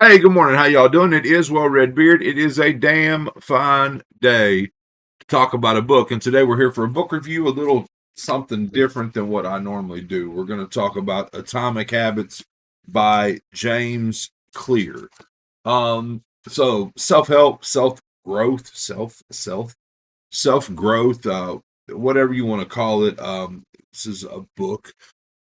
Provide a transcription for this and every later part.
Hey, good morning. How y'all doing? It is Red Beard. It is a damn fine day to talk about a book. And today we're here for a book review, a little something different than what I normally do. We're going to talk about Atomic Habits by James Clear. So self-help, self-growth, self-growth, whatever you want to call it. This is a book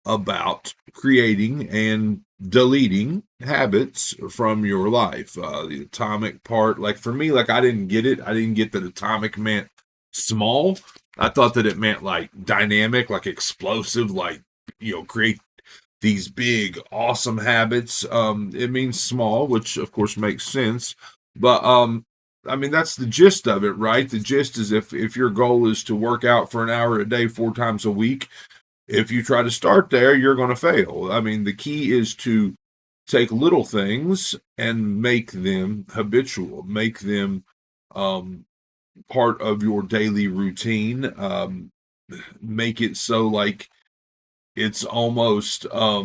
about creating and deleting habits from your life. The atomic part, like for me, like I didn't get it. I didn't get that atomic meant small. I thought that it meant like dynamic, like explosive, like create these big, awesome habits. It means small, which of course makes sense. But I mean that's the gist of it, right? The gist is if your goal is to work out for an hour a day, 4 times a week, if you try to start there, you're going to fail. I mean, the key is to take little things and make them habitual, make them um, part of your daily routine. Make it so like it's almost, I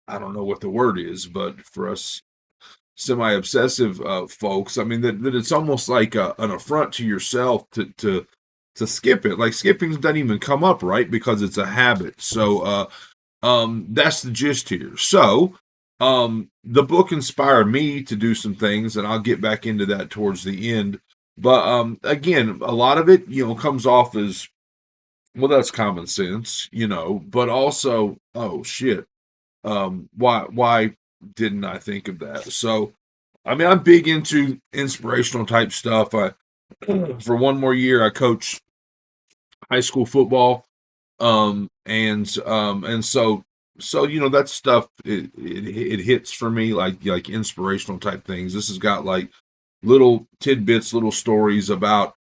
don't know what the word is, but for us semi obsessive folks, I mean, that it's almost like an affront to yourself to skip it. Like skipping doesn't even come up, right? Because it's a habit. So that's the gist here. So the book inspired me to do some things, and I'll get back into that towards the end. But again, a lot of it, comes off as well, that's common sense, but also, oh shit, why didn't I think of that? So I mean, I'm big into inspirational type stuff. I for one more year I coach high school football. And so that stuff it hits for me like inspirational type things. This has got like little tidbits, little stories about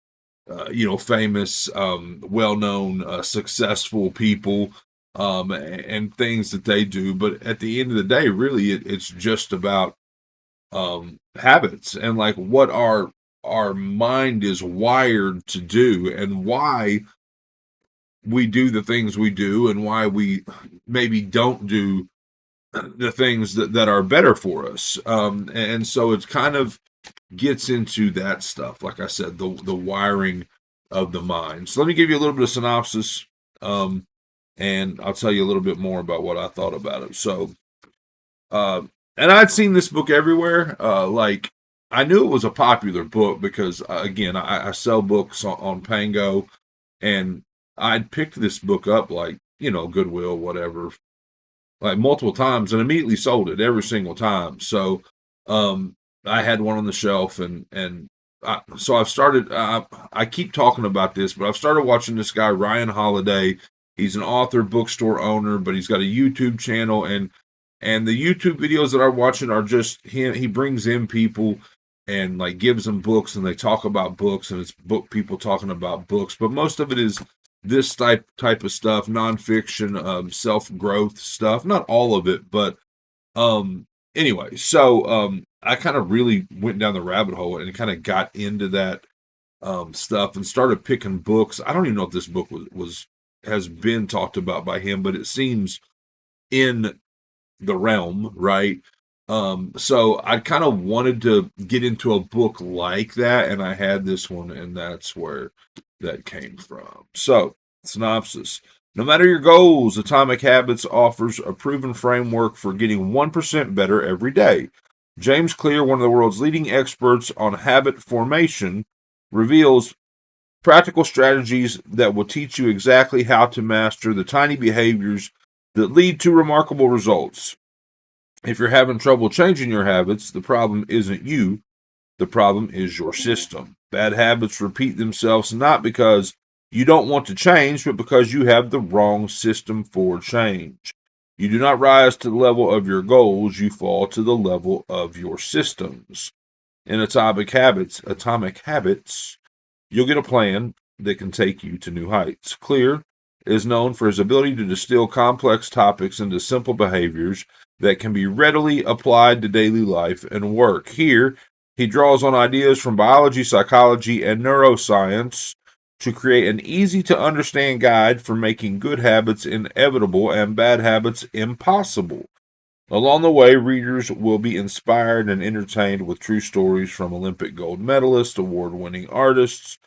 famous, well-known, successful people, and things that they do. But at the end of the day, really, it's just about habits and like what our mind is wired to do and why we do the things we do and why we maybe don't do the things that are better for us. And so it kind of gets into that stuff. Like I said, the wiring of the mind. So let me give you a little bit of synopsis, and I'll tell you a little bit more about what I thought about it. So, and I'd seen this book everywhere. Like I knew it was a popular book because, again, I sell books on Pango, and I'd picked this book up like, Goodwill, whatever, like multiple times and immediately sold it every single time. So I had one on the shelf so I've started, I keep talking about this, but I've started watching this guy, Ryan Holiday. He's an author, bookstore owner, but he's got a YouTube channel, and the YouTube videos that I'm watching are just him. He brings in people and like gives them books and they talk about books, and it's book people talking about books, but most of it is this type of stuff, nonfiction, self-growth stuff. Not all of it, but anyway, so I kind of really went down the rabbit hole and kind of got into that stuff and started picking books. I don't even know if this book was has been talked about by him, but it seems in the realm, right? So I kind of wanted to get into a book like that, and I had this one, and that's where that came from. So, synopsis. No matter your goals, Atomic Habits offers a proven framework for getting 1% better every day. James Clear, one of the world's leading experts on habit formation, reveals practical strategies that will teach you exactly how to master the tiny behaviors that lead to remarkable results. If you're having trouble changing your habits, the problem isn't you, the problem is your system. Bad habits repeat themselves not because you don't want to change, but because you have the wrong system for change. You do not rise to the level of your goals, you fall to the level of your systems. In Atomic Habits, you'll get a plan that can take you to new heights. Clear is known for his ability to distill complex topics into simple behaviors that can be readily applied to daily life and work. Here, he draws on ideas from biology, psychology, and neuroscience to create an easy to understand guide for making good habits inevitable and bad habits impossible. Along the way, readers will be inspired and entertained with true stories from Olympic gold medalists, award winning artists,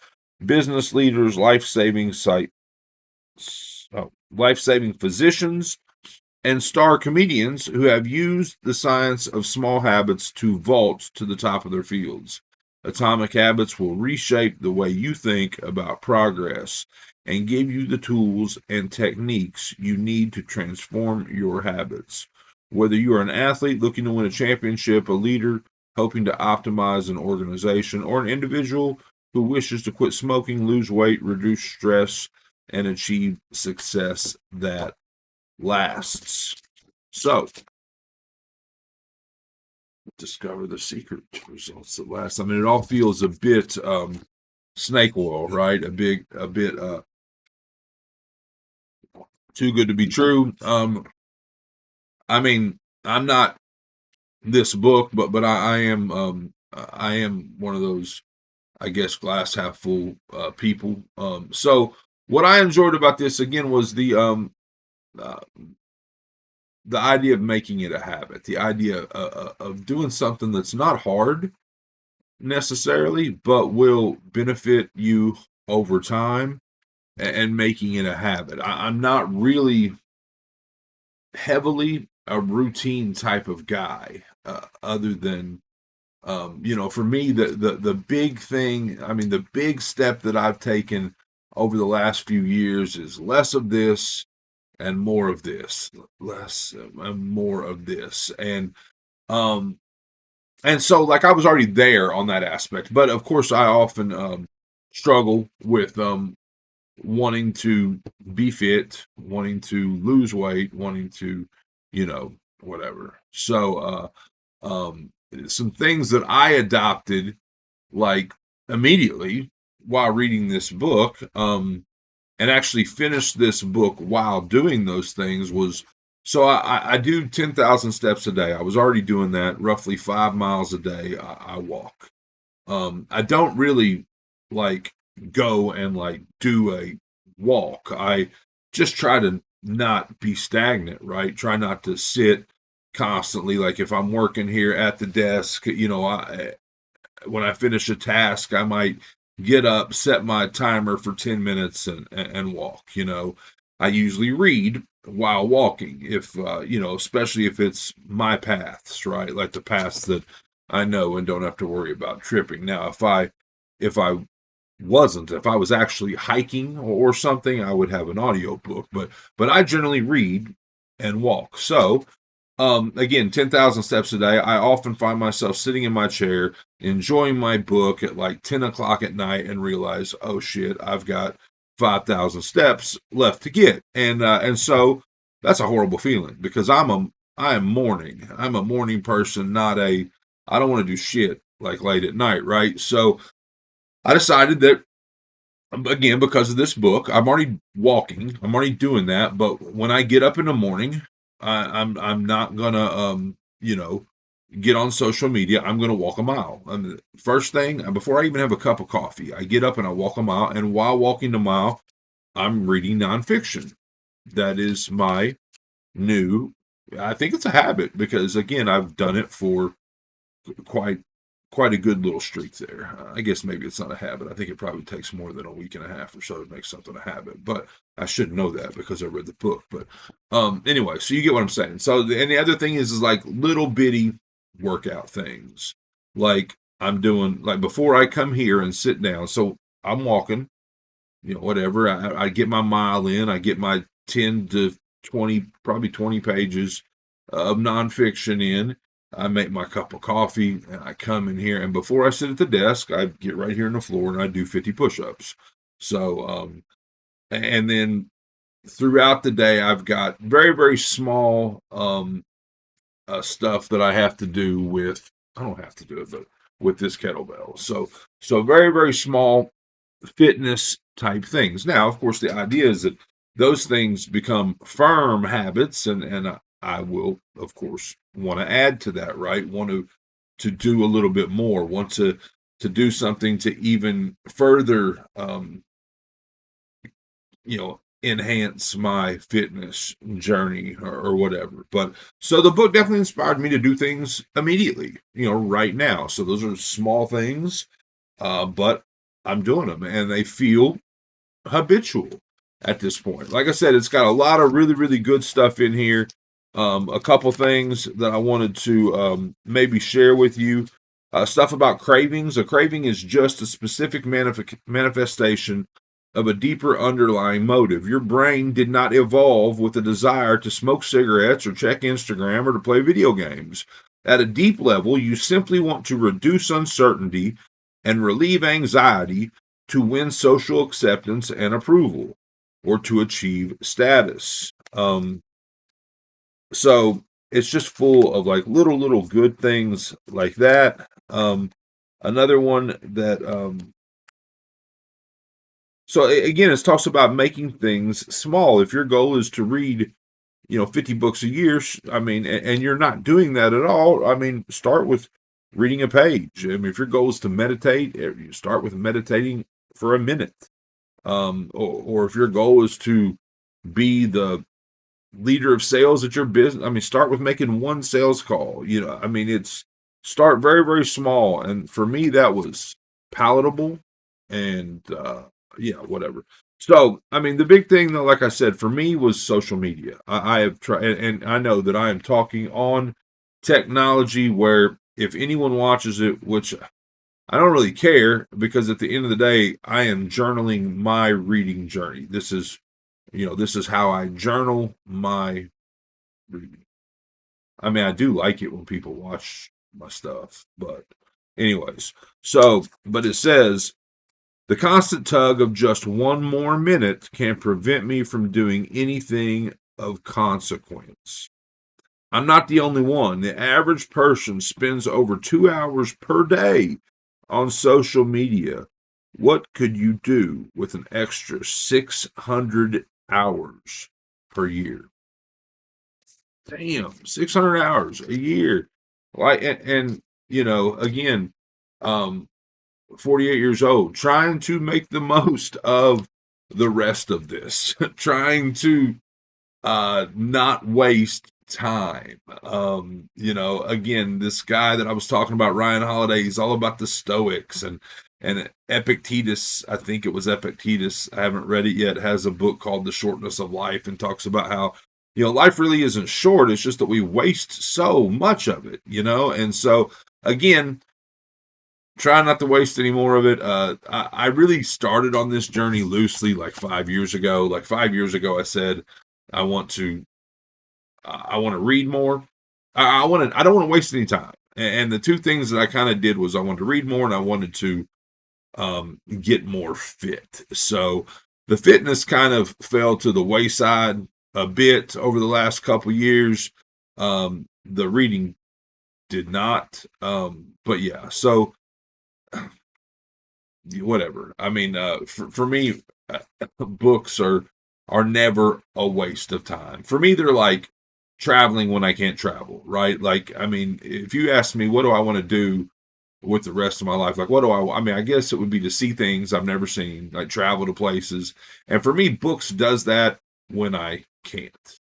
business leaders, life saving physicians, and star comedians who have used the science of small habits to vault to the top of their fields. Atomic Habits will reshape the way you think about progress and give you the tools and techniques you need to transform your habits. Whether you are an athlete looking to win a championship, a leader hoping to optimize an organization, or an individual who wishes to quit smoking, lose weight, reduce stress, and achieve success that lasts. So, discover the secret results that last. I mean, it all feels a bit snake oil, right? A bit too good to be true. I mean, I'm not this book, but I am one of those, I guess, glass half full people. So what I enjoyed about this again was uh, the idea of making it a habit, the idea of doing something that's not hard necessarily, but will benefit you over time, and making it a habit. I'm not really heavily a routine type of guy, other than for me, the big thing, I mean, the big step that I've taken over the last few years is less of this and more of this, less and more of this, um, and so like I was already there on that aspect, but of course I often struggle with wanting to be fit, wanting to lose weight, wanting to, whatever. So some things that I adopted like immediately while reading this book, and actually finished this book while doing those things was, so I do 10,000 steps a day. I was already doing that, roughly 5 miles a day. I walk. I don't really like go and like do a walk. I just try to not be stagnant, right? Try not to sit constantly. Like if I'm working here at the desk, when I finish a task, I might get up, set my timer for 10 minutes and walk. I usually read while walking, if, especially if it's my paths, right? Like the paths that I know and don't have to worry about tripping. Now, if I was actually hiking or something, I would have an audio book, but I generally read and walk. So, again, 10,000 steps a day. I often find myself sitting in my chair, enjoying my book at like 10 o'clock at night and realize, oh shit, I've got 5,000 steps left to get. And so that's a horrible feeling because I am mourning. I'm a morning person, I don't want to do shit like late at night, right? So I decided that, again, because of this book, I'm already walking. I'm already doing that. But when I get up in the morning, I'm not gonna get on social media. I'm gonna walk a mile. And first thing, before I even have a cup of coffee, I get up and I walk a mile. And while walking the mile, I'm reading nonfiction. That is my new. I think it's a habit because again, I've done it for quite quite a good little streak there. I guess maybe it's not a habit. I think it probably takes more than a week and a half or so to make something a habit. But I should know that because I read the book. But anyway, so you get what I'm saying. So and the other thing is like little bitty workout things. Like I'm doing like before I come here and sit down. So I'm walking, whatever. I get my mile in. I get my 10 to 20, probably 20 pages of nonfiction in. I make my cup of coffee and I come in here. And before I sit at the desk, I get right here on the floor and I do 50 push ups. So, and then throughout the day, I've got very, very small stuff that I have to do with, I don't have to do it, but with this kettlebell. So very, very small fitness type things. Now, of course, the idea is that those things become firm habits, and I will, of course, want to add to that, right? Want to do a little bit more. Want to do something to even further, enhance my fitness journey or whatever. But so the book definitely inspired me to do things immediately, right now. So those are small things, but I'm doing them and they feel habitual at this point. Like I said, it's got a lot of really, really good stuff in here. A couple things that I wanted to maybe share with you. Stuff about cravings. A craving is just a specific manifestation of a deeper underlying motive. Your brain did not evolve with a desire to smoke cigarettes or check Instagram or to play video games. At a deep level, you simply want to reduce uncertainty and relieve anxiety to win social acceptance and approval or to achieve status. So it's just full of like little good things like that. Another one that so again, it talks about making things small. If your goal is to read 50 books a year, I mean, and you're not doing that at all, I mean, start with reading a page. I mean, if your goal is to meditate, you start with meditating for a minute. Or if your goal is to be the leader of sales at your business, I mean, start with making one sales call. I mean, it's start very, very small. And for me, that was palatable and, yeah, whatever. So, I mean, the big thing, though, like I said, for me was social media. I have tried, and I know that I am talking on technology where if anyone watches it, which I don't really care because at the end of the day, I am journaling my reading journey. This is how I journal my reading. I mean, I do like it when people watch my stuff, but anyways. But it says, the constant tug of just one more minute can prevent me from doing anything of consequence. I'm not the only one. The average person spends over 2 hours per day on social media. What could you do with an extra 600 hours per year? Damn, 600 hours a year. Like, and again, 48 years old, trying to make the most of the rest of this, trying to not waste time. Again, this guy that I was talking about, Ryan Holiday, he's all about the Stoics and Epictetus, I think it was Epictetus, I haven't read it yet, has a book called The Shortness of Life and talks about how, life really isn't short. It's just that we waste so much of it, and so again, try not to waste any more of it. I really started on this journey loosely like 5 years ago. Like 5 years ago, I said, I want to read more. I don't want to waste any time. And the two things that I kind of did was I wanted to read more and I wanted to get more fit. So the fitness kind of fell to the wayside a bit over the last couple years. The reading did not. But yeah, so whatever. I mean, for me, books are never a waste of time. For me, they're like traveling when I can't travel, right? Like, I mean, if you ask me, what do I want to do with the rest of my life? Like, I mean, I guess it would be to see things I've never seen, like travel to places. And for me, books does that when I can't.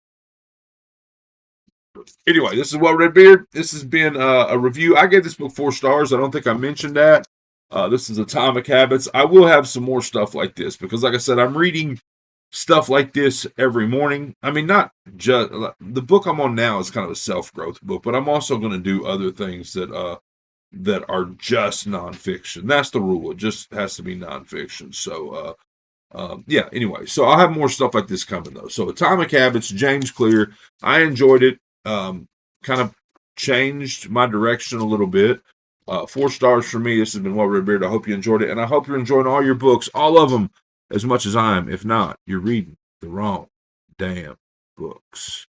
Anyway, this is What Redbeard. This has been a review. I gave this book 4 stars. I don't think I mentioned that. This is Atomic Habits. I will have some more stuff like this because, like I said, I'm reading stuff like this every morning. I mean, not just the book I'm on now is kind of a self-growth book, but I'm also going to do other things that are just nonfiction. That's the rule. It just has to be nonfiction. So, yeah. Anyway, so I'll have more stuff like this coming though. So, Atomic Habits, James Clear. I enjoyed it. Kind of changed my direction a little bit. 4 stars for me. This has been What Redbeard. I hope you enjoyed it, and I hope you're enjoying all your books, all of them, as much as I am. If not, you're reading the wrong damn books.